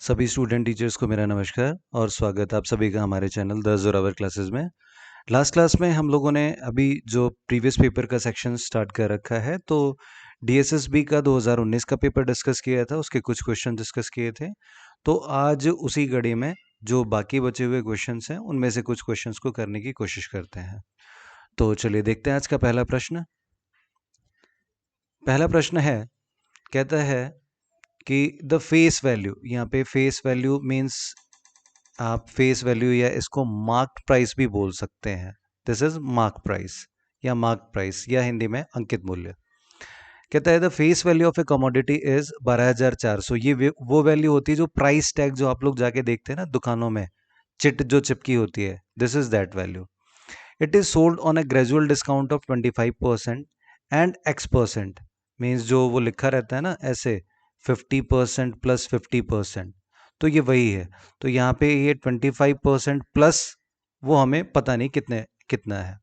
सभी student teachers को मेरा नमस्कार और स्वागत आप सभी का हमारे चैनल द जोरावर क्लासेस में। लास्ट क्लास में हम लोगों ने अभी जो प्रीवियस पेपर का सेक्शन स्टार्ट कर रखा है, तो डीएसएसबी का 2019 का पेपर डिस्कस किया था, उसके कुछ क्वेश्चन डिस्कस किए थे। तो आज उसी कड़ी में जो बाकी बचे हुए क्वेश्चंस हैं उनमें से कुछ क्वेश्चंस को करने की कोशिश करते हैं। तो चलिए देखते हैं आज का पहला प्रश्न। पहला प्रश्न है, कहता है कि द फेस वैल्यू, यहाँ पे फेस वैल्यू मीन्स आप फेस वैल्यू या इसको मार्क प्राइस भी बोल सकते हैं। दिस इज मार्क प्राइस या हिंदी में अंकित मूल्य। कहता है the face value of A commodity is 12,400। ये वो वैल्यू होती है जो प्राइस टैग जो आप लोग जाके देखते हैं ना दुकानों में, चिट जो चिपकी होती है, this is that value. It is sold on A gradual discount of 25% and X%। Means जो वो लिखा रहता है ना ऐसे 50% प्लस 50%, तो ये वही है। तो यहाँ पे ये 25% प्लस वो हमें पता नहीं कितना है,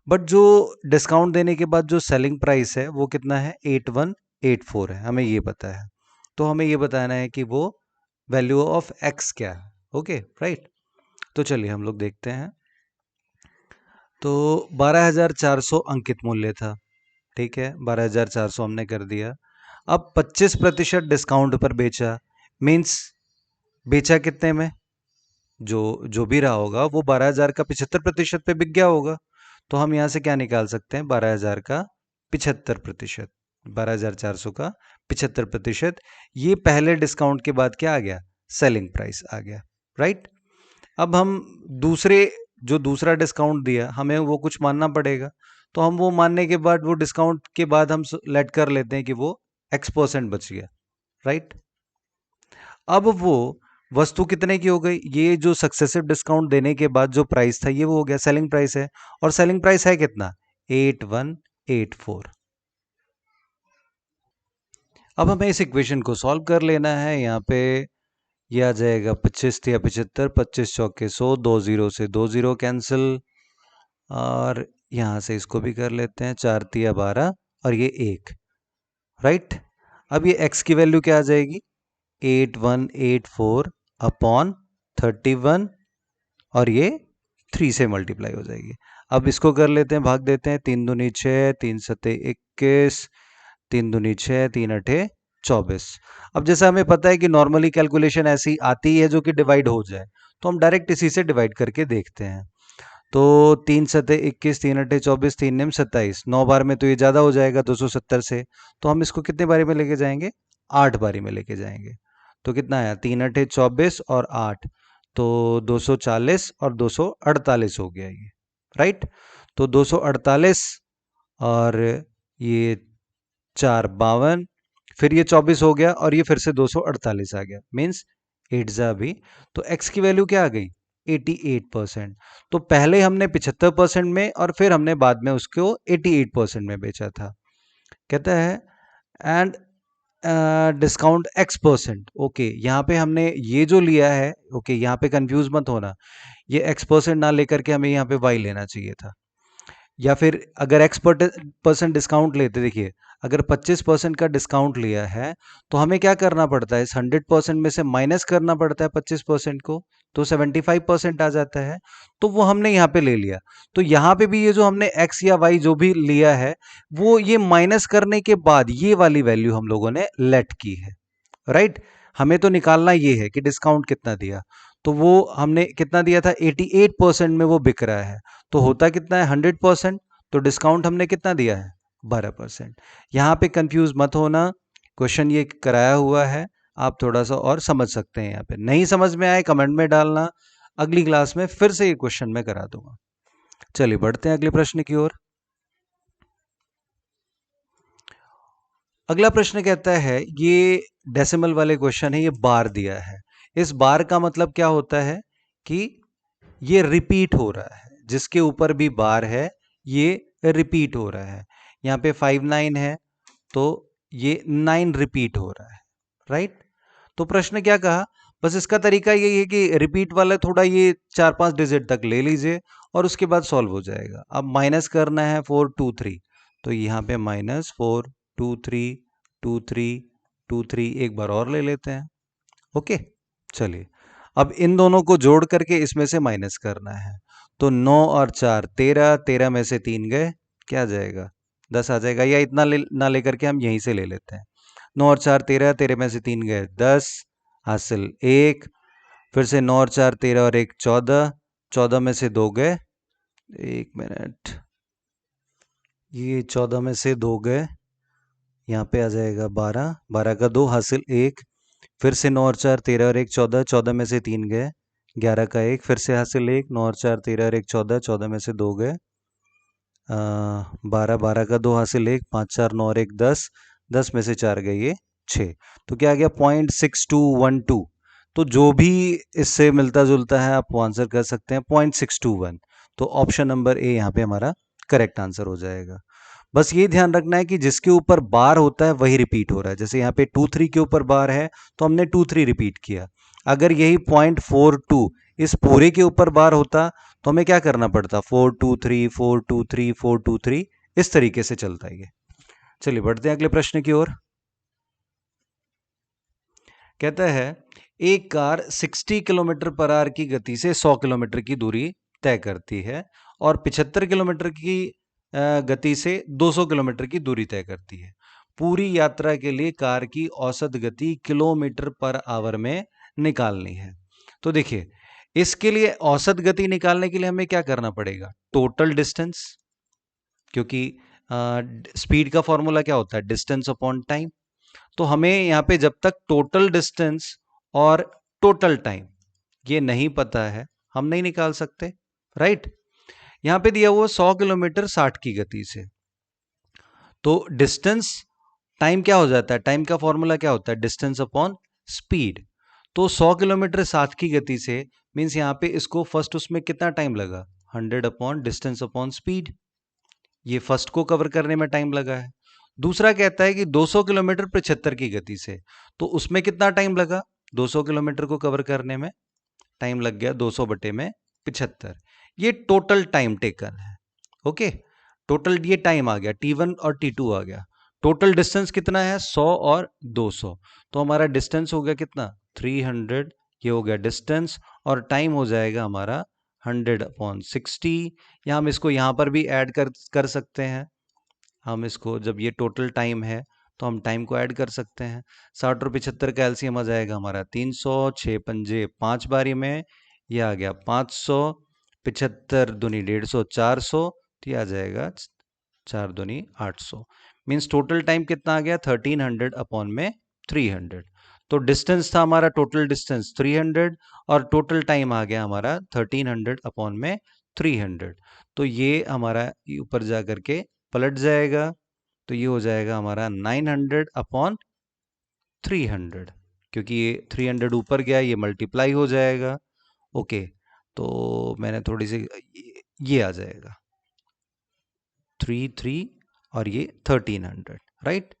बट जो डिस्काउंट देने के बाद जो सेलिंग प्राइस है वो कितना है, 8184 है, हमें ये पता है। तो हमें ये बताना है कि वो वैल्यू ऑफ X क्या है। Okay right. तो चलिए हम लोग देखते हैं। तो 12,400 अंकित मूल्य था, ठीक है, 12,400 हमने कर दिया। अब 25% डिस्काउंट पर बेचा, मीन्स बेचा कितने में, जो जो भी रहा होगा वो 12,000 का 75% पे बिक गया होगा। तो हम यहाँ से क्या निकाल सकते हैं, 12,000 का 75%, 12,400 का 75%, ये पहले डिस्काउंट के बाद क्या आ गया, सेलिंग प्राइस आ गया, राइट। अब हम जो दूसरा डिस्काउंट दिया हमें वो कुछ मानना पड़ेगा, तो हम वो मानने के बाद वो डिस्काउंट के बाद हम लेट कर लेते हैं कि वो X% बच गया, राइट। अब वो वस्तु कितने की हो गई, ये जो सक्सेसिव डिस्काउंट देने के बाद जो प्राइस था ये वो हो गया, सेलिंग प्राइस है, और सेलिंग प्राइस है कितना, 8184। अब हमें इस इक्वेशन को सॉल्व कर लेना है। यहाँ पे ये आ जाएगा 25 या 75, 25 चौके 100, 2 जीरो से 2 जीरो कैंसिल, और यहाँ से इसको भी कर लेते हैं, 4 तिया 12 और ये 1, राइट। अब ये x की वैल्यू क्या आ जाएगी, 8184 अपॉन 31, और ये 3 से मल्टीप्लाई हो जाएगी। अब इसको कर लेते हैं, भाग देते हैं, 3 दूनी 6, 3 सत्ते 21, 3 दूनी 6, 3 अठे 24। अब जैसा हमें पता है कि नॉर्मली कैलकुलेशन ऐसी आती है जो कि डिवाइड हो जाए, तो हम डायरेक्ट इसी से डिवाइड करके देखते हैं। तो 3 सत्ते 21, 3 अठे 24, 3 नेम 27, 9 बार में तो ये ज़्यादा हो जाएगा 270 से, तो हम इसको कितने बारी में लेके जाएंगे, 8 बारी में लेके जाएंगे। तो कितना आया, 3 अठे 24 और 8, तो 240 और 248 हो गया ये, राइट। तो 248 और ये 4 52, फिर ये 24 हो गया और ये फिर से 248 आ गया, मीन्स 8 जा भी। तो x की वैल्यू क्या आ गई, 88%। तो पहले हमने 75% में और फिर हमने बाद में उसको 88% में बेचा था। कहता है एंड डिस्काउंट X%। ओके, यहाँ पे हमने ये जो लिया है, ओके, यहाँ पे कंफ्यूज मत होना, ये X% ना लेकर के हमें यहाँ पे Y लेना चाहिए था। या फिर अगर X% डिस्काउंट लेते, देखिए अगर 25% का डिस्काउंट लिया है तो हमें क्या करना पड़ता है, इस 100% में से माइनस करना पड़ता है 25% को, तो 75% आ जाता है। तो वो हमने यहाँ पे ले लिया। तो यहाँ पे भी ये जो हमने X या Y जो भी लिया है, वो ये माइनस करने के बाद ये वाली वैल्यू हम लोगों ने लेट की है, राइट। हमें तो निकालना ये है कि डिस्काउंट कितना दिया, तो वो हमने कितना दिया था, 88% में वो बिक रहा है, तो होता कितना है 100%, तो डिस्काउंट हमने कितना दिया है, 12%। यहाँ पे कंफ्यूज मत होना, क्वेश्चन ये कराया हुआ है, आप थोड़ा सा और समझ सकते हैं। यहाँ पे नहीं समझ में आए कमेंट में डालना, अगली क्लास में फिर से ये क्वेश्चन मैं करा दूंगा। चलिए बढ़ते हैं अगले प्रश्न की ओर। अगला प्रश्न कहता है, ये डेसिमल वाले क्वेश्चन है, ये बार दिया है। इस बार का मतलब क्या होता है कि ये रिपीट हो रहा है, जिसके ऊपर भी बार है ये रिपीट हो रहा है। यहाँ पे 59 है तो ये 9 रिपीट हो रहा है, राइट। तो प्रश्न क्या कहा, बस इसका तरीका यही है कि रिपीट वाला थोड़ा ये 4-5 डिजिट तक ले लीजिए और उसके बाद सॉल्व हो जाएगा। अब माइनस करना है 423, तो यहाँ पे -423 23 23 एक बार और ले लेते हैं, ओके। चलिए, अब इन दोनों को जोड़ करके इसमें से माइनस करना है। तो 9 और 4 13, 13 में से 3 गए, क्या आ जाएगा? 10 आ जाएगा, या इतना ना लेकर के हम यहीं से ले लेते हैं। 9 और 4 13, 13 में से 3 गए 10, हासिल 1। फिर से 9 और 4 13 और 1 14, 14 में से 2 गए, 1 मिनट, ये 14 में से 2 गए, यहाँ पे आ जाएगा 12, 12 का 2 हासिल 1। फिर से 9 और 4 13 और 1 14, 14 में से 3 गए, 11 का 1, फिर से हासिल 1। 9 और 4 13 और 1 14, 14 में से 2 गए, 12, 12 का 2 हासिल 1, 5 4 9 और 1 10, 10 में से 4 गए ये 6। तो क्या आ गया? 0.6212। तो जो भी इससे मिलता जुलता है आप वो आंसर कर सकते हैं, 0.621। तो ऑप्शन नंबर ए यहाँ पे हमारा करेक्ट आंसर हो जाएगा। बस ये ध्यान रखना है कि जिसके ऊपर बार होता है वही रिपीट हो रहा है। जैसे यहाँ पे 2 3 के ऊपर बार है तो हमने 2 3 रिपीट किया। अगर यही 0.42 इस पूरे के ऊपर बार होता तो हमें क्या करना पड़ता? 4 2 3 4 2 3 4 2 3, इस तरीके से चलता है ये। चलिए बढ़ते हैं अगले प्रश्न की ओर। कहता है एक कार 60 किलोमीटर पर आवर की गति से 100 किलोमीटर की दूरी तय करती है और 75 किलोमीटर की गति से 200 किलोमीटर की दूरी तय करती है। पूरी यात्रा के लिए कार की औसत गति किलोमीटर पर आवर में निकालनी है। तो देखिए, इसके लिए औसत गति निकालने के लिए हमें क्या करना पड़ेगा? टोटल डिस्टेंस, क्योंकि स्पीड का फॉर्मूला क्या होता है? Distance upon time. तो हमें यहाँ पे जब तक टोटल डिस्टेंस और टोटल टाइम ये नहीं पता है, हम नहीं निकाल सकते, राइट? यहां पे दिया हुआ 100 किलोमीटर 60 की गति से, तो डिस्टेंस टाइम क्या हो जाता है? टाइम का फॉर्मूला क्या होता है? Distance upon speed. तो 100 किलोमीटर 60 की गति से मीन्स यहां पे इसको फर्स्ट उसमें कितना टाइम लगा? 100 अपॉन डिस्टेंस अपॉन स्पीड। ये फर्स्ट को कवर करने में टाइम लगा है। दूसरा कहता है कि 200 किलोमीटर 75 की गति से, तो उसमें कितना टाइम लगा? 200 किलोमीटर को कवर करने में टाइम लग गया 200 बटे में 75। ये टोटल टाइम टेकन है। ओके, टोटल ये टाइम आ गया, T1 और T2 आ गया। टोटल डिस्टेंस कितना है? 100 और 200। तो हमारा डिस्टेंस हो गया कितना? 300। ये हो गया डिस्टेंस, और टाइम हो जाएगा हमारा 100 अपॉन 60। या हम इसको यहाँ पर भी ऐड कर सकते हैं। हम इसको, जब ये टोटल टाइम है तो हम टाइम को ऐड कर सकते हैं। 60 और 75 का एलसीएम आ जाएगा हमारा 300, 6 पंजे 5 बारी में, ये आ गया 500, 75 दूनी 150, 400, तो ये आ जाएगा 4 दूनी 800। मीन्स टोटल टाइम कितना आ गया? 1300 अपॉन में 300। तो डिस्टेंस था हमारा, टोटल डिस्टेंस 300, और टोटल टाइम आ गया हमारा 1300 अपॉन में 300। तो ये हमारा ऊपर जा करके पलट जाएगा, तो ये हो जाएगा हमारा 900 अपॉन 300, क्योंकि ये 300 ऊपर गया, ये मल्टीप्लाई हो जाएगा। ओके, तो मैंने थोड़ी सी, ये आ जाएगा 3 और ये 1300, राइट?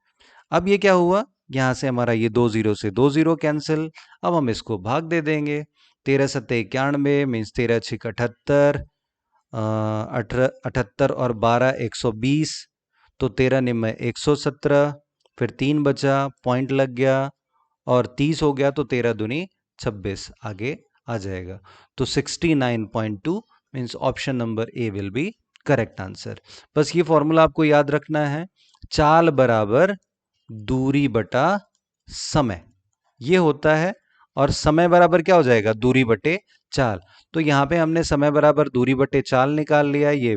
अब ये क्या हुआ? यहां से हमारा ये 2 0 से 2 0 कैंसिल। अब हम इसको भाग दे देंगे। 13 सत्ते 91 मीन्स 13 छिक 78, 78 और 12 120, तो 13 निम्न 117, फिर 3 बचा, पॉइंट लग गया, और 30 हो गया, तो 13 दूनी 26 आगे आ जाएगा। तो 69.2 means option number A will be correct answer. बस ये फॉर्मूला आपको याद रखना है, चाल बराबर दूरी बटा समय, ये होता है। और समय बराबर क्या हो जाएगा? दूरी बटे चाल। तो यहाँ पे हमने समय बराबर दूरी बटे चाल निकाल लिया। ये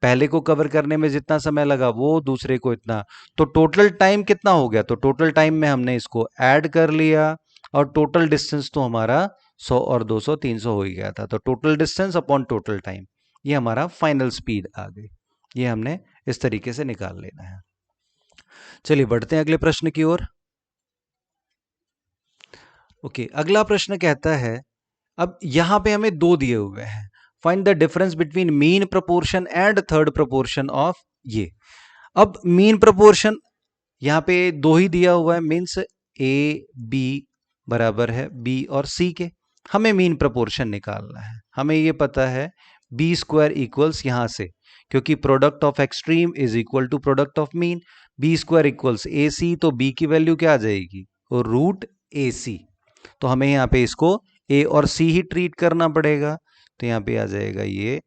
पहले को कवर करने में जितना समय लगा वो दूसरे को इतना, तो टोटल टाइम कितना हो गया? तो टोटल टाइम में हमने इसको ऐड कर लिया, और टोटल डिस्टेंस तो हमारा 100 और 200 300 हो ही गया था। तो total distance upon total time, ये हमारा फाइनल स्पीड आ गई। ये हमने इस तरीके से निकाल लेना है। चलिए बढ़ते हैं अगले प्रश्न की ओर। ओके, अगला प्रश्न कहता है, अब यहां पे हमें दो दिए हुए हैं, find the difference between mean proportion and third proportion of ये। अब मीन प्रोपोर्शन यहां पे दो ही दिया हुआ है, मीन्स ए बी बराबर है बी और सी के। हमें मीन प्रोपोर्शन निकालना है। हमें ये पता है बी स्क्वायर इक्वल्स यहां से, क्योंकि product of extreme is equal to product of mean. B square equals A C, तो बी की वैल्यू क्या आ जाएगी? Root A C. तो हमें यहाँ पे इसको ए और सी ही ट्रीट करना पड़ेगा। तो यहाँ पे आ जाएगा ये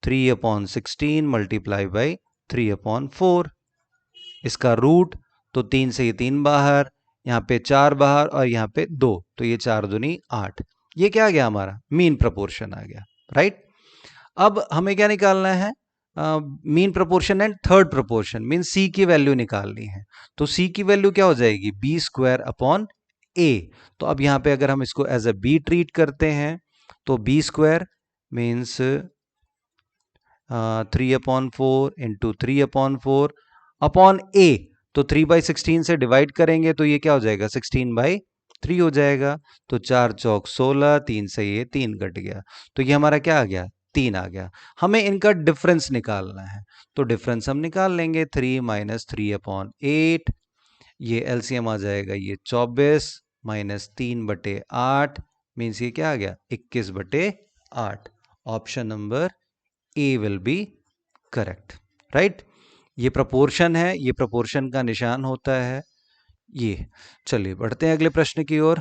3/16 मल्टीप्लाई बाई 3/4, इसका रूट, तो 3 से ये 3 बाहर, यहाँ पे 4 बाहर और यहाँ पे 2, तो ये 4 दूनी 8। ये क्या आ गया हमारा मीन प्रपोर्शन आ गया, राइट। अब हमें क्या निकालना है, mean proportion and third proportion, mean C की वैल्यू निकालनी है। तो सी की वैल्यू क्या हो जाएगी, बी स्क्वायर अपॉन ए। तो अब यहाँ पे अगर हम इसको एज अ बी ट्रीट करते हैं तो B square means 3/4 into 3/4 upon A, तो 3/16 से डिवाइड करेंगे तो ये क्या हो जाएगा 16/3 हो जाएगा। तो 4 चौक 16, 3 से ये 3 कट गया, तो ये हमारा क्या आ गया 3 आ गया। हमें इनका डिफरेंस निकालना है, तो डिफरेंस हम निकाल लेंगे 3 माइनस 3/8, ये एलसीएम आ जाएगा ये 24 माइनस 3/8 मीन्स ये क्या आ गया 21/8। Option number A will be correct, right. ये प्रपोर्शन है, ये प्रपोर्शन का निशान होता है ये। चलिए बढ़ते हैं अगले प्रश्न की ओर।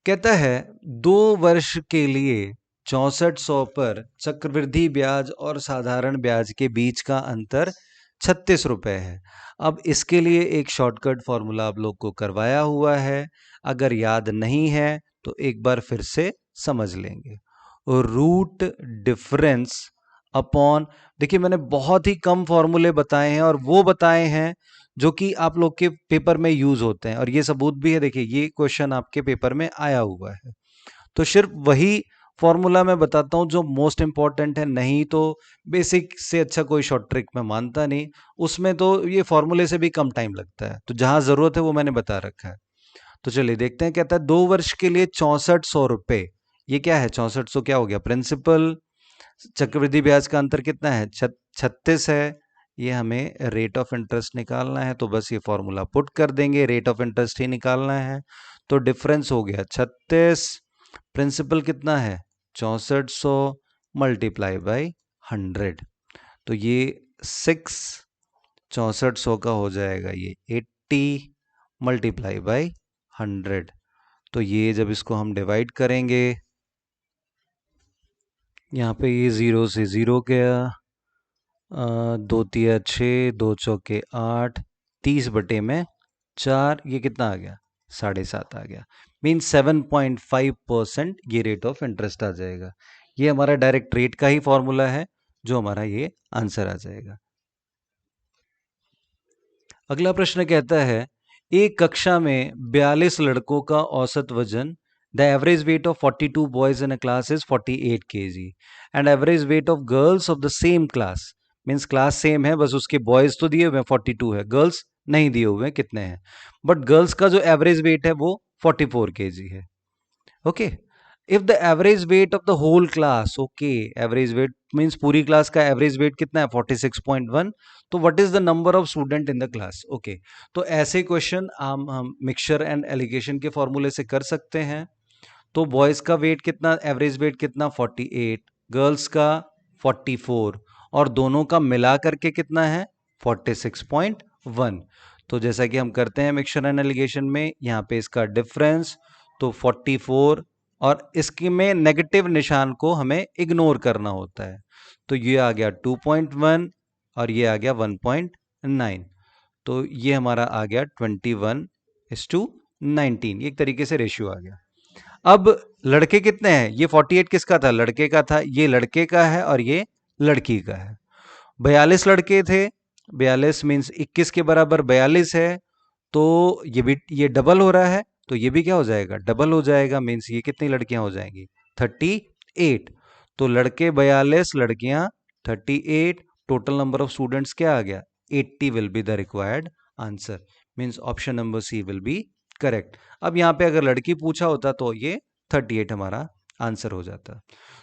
कहता है 2 वर्ष के लिए 6400 पर चक्रवृद्धि ब्याज और साधारण ब्याज के बीच का अंतर 36 रुपए है। अब इसके लिए एक शॉर्टकट फॉर्मूला आप लोग को करवाया हुआ है, अगर याद नहीं है तो एक बार फिर से समझ लेंगे। रूट डिफरेंस अपॉन, देखिए मैंने बहुत ही कम फॉर्मूले बताए हैं और वो बताए हैं जो कि आप लोग के पेपर में यूज होते हैं, और ये सबूत भी है, देखिए ये क्वेश्चन आपके पेपर में आया हुआ है। तो सिर्फ वही फॉर्मूला मैं बताता हूं जो मोस्ट इंपॉर्टेंट है, नहीं तो बेसिक से अच्छा कोई शॉर्ट ट्रिक मैं मानता नहीं, उसमें तो ये फॉर्मूले से भी कम टाइम लगता है, तो जहां जरूरत है वो मैंने बता रखा है। तो चलिए देखते हैं, कहता है 2 वर्ष के लिए 6400 रुपए, ये क्या है 6400 क्या हो गया प्रिंसिपल, चक्रवृद्धि ब्याज का अंतर कितना है 36 है, ये हमें रेट ऑफ इंटरेस्ट निकालना है, तो बस ये फॉर्मूला पुट कर देंगे, रेट ऑफ इंटरेस्ट ही निकालना है। तो डिफरेंस हो गया 36, प्रिंसिपल कितना है 6400 मल्टीप्लाई बाई 100, तो ये 6 6400 का हो जाएगा ये 80 मल्टीप्लाई बाई 100। तो ये जब इसको हम डिवाइड करेंगे, यहाँ पे ये 0 से 0 गया, 2 तिया 6, 2 चौके 8, 30/4, ये कितना आ गया 7.5 आ गया, मीन 7.5% ये रेट ऑफ इंटरेस्ट आ जाएगा। ये हमारा डायरेक्ट रेट का ही फॉर्मूला है जो हमारा ये आंसर आ जाएगा। अगला प्रश्न कहता है एक कक्षा में 42 लड़कों का औसत वजन, the average weight of 42 boys in a class is 48 kg and average weight of girls of the same class, means class same है, बस उसके बॉयज तो दिए हुए हैं 42 है, गर्ल्स नहीं दिए हुए हैं कितने हैं, बट गर्ल्स का जो एवरेज वेट है वो 44 kg है। Okay, if the average weight of the whole class, okay average weight means पूरी क्लास का एवरेज वेट कितना है 46.1, तो what is the number of student in the class. Okay, तो ऐसे क्वेश्चन हम मिक्सचर एंड एलिगेशन के फॉर्मूले से कर सकते हैं। तो बॉयज का वेट कितना, एवरेज वेट कितना 48, गर्ल्स का 44, और दोनों का मिला करके कितना है 46.1। तो जैसा कि हम करते हैं मिक्सचर एंड एलिगेशन में, यहाँ पे इसका डिफरेंस तो 44, और इसके में नेगेटिव निशान को हमें इग्नोर करना होता है, तो ये आ गया 2.1 और ये आ गया 1.9, तो ये हमारा आ गया 21:19, एक तरीके से रेशियो आ गया। अब लड़के कितने हैं, ये 48 किसका था लड़के का था, ये लड़के का है और ये लड़की का है। 42 लड़के थे, 42 मीन्स 21 के बराबर 42 है, तो ये भी ये डबल हो रहा है, तो ये भी क्या हो जाएगा डबल हो जाएगा, मीन्स ये कितनी लड़कियां हो जाएंगी 38। तो लड़के 42, लड़कियां 38, टोटल नंबर ऑफ स्टूडेंट्स क्या आ गया 80 will be the required answer, means option number C will be correct. अब यहाँ पे अगर लड़की पूछा होता तो ये 38 हमारा आंसर हो जाता।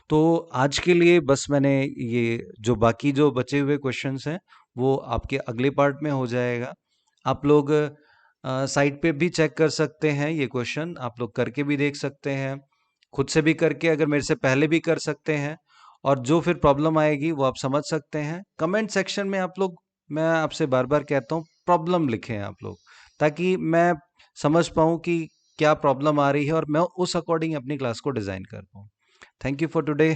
तो आज के लिए बस मैंने ये जो बाकी जो बचे हुए क्वेश्चंस हैं वो आपके अगले पार्ट में हो जाएगा। आप लोग साइट पे भी चेक कर सकते हैं, ये क्वेश्चन आप लोग करके भी देख सकते हैं, खुद से भी करके अगर मेरे से पहले भी कर सकते हैं, और जो फिर प्रॉब्लम आएगी वो आप समझ सकते हैं। कमेंट सेक्शन में आप लोग, मैं आपसे बार बार कहता हूँ प्रॉब्लम लिखें आप लोग, ताकि मैं समझ पाऊँ कि क्या प्रॉब्लम आ रही है और मैं उस अकॉर्डिंग अपनी क्लास को डिज़ाइन कर पाऊँ। Thank you for today.